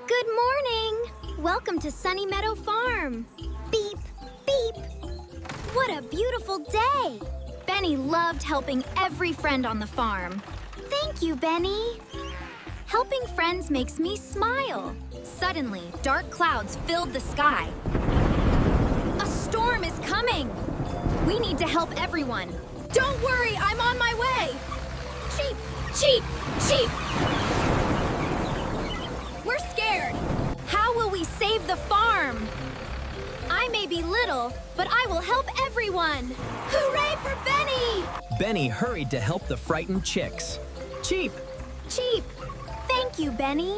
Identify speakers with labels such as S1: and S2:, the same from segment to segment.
S1: Good morning! Welcome to Sunny Meadow Farm. Beep, beep. What a beautiful day! Benny loved helping every friend on the farm. Thank you, Benny. Helping friends makes me smile. Suddenly, dark clouds filled the sky. A storm is coming! We need to help everyone. Don't worry, I'm on my way! Cheep, cheep, cheep! We're scared. How will we save the farm? I may be little, but I will help everyone. Hooray for Benny!
S2: Benny hurried to help the frightened chicks. Cheep!
S1: Cheep! Thank you, Benny.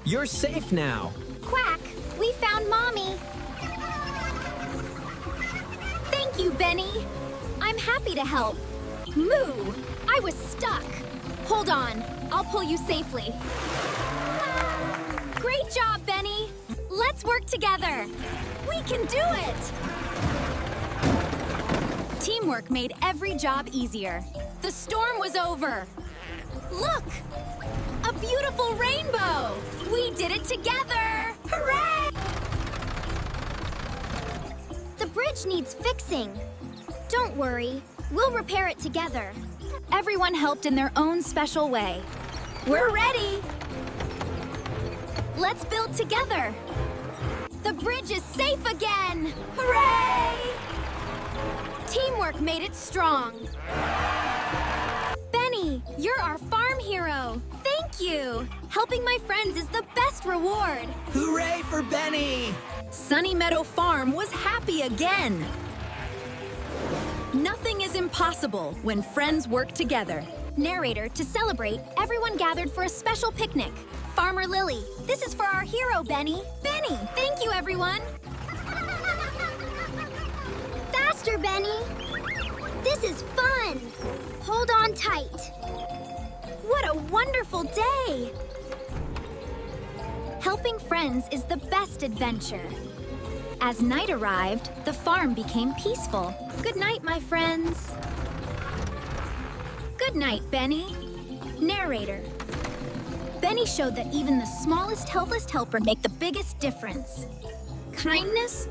S2: You're safe now.
S1: Quack! We found Mommy. Thank you, Benny. I'm happy to help. Moo! I was stuck. Hold on. I'll pull you safely. Great job, Benny. Let's work together. We can do it! Teamwork made every job easier. The storm was over. Look! A beautiful rainbow! We did it together! Hooray! The bridge needs fixing. Don't worry, we'll repair it together. Everyone helped in their own special way. We're ready! Let's build together. The bridge is safe again! Hooray! Teamwork made it strong. Benny, you're our farm hero. Thank you. Helping my friends is the best reward.
S2: Hooray for Benny!
S3: Sunny Meadow Farm was happy again. Nothing is impossible when friends work together.
S1: Narrator, to celebrate, everyone gathered for a special picnic. Farmer Lily, this is for our hero, Benny. Benny, thank you, everyone. Faster, Benny. This is fun. Hold on tight. What a wonderful day. Helping friends is the best adventure. As night arrived, the farm became peaceful. Good night, my friends. Good night, Benny. Narrator. Benny showed that even the smallest, helpless helper make the biggest difference. Kindness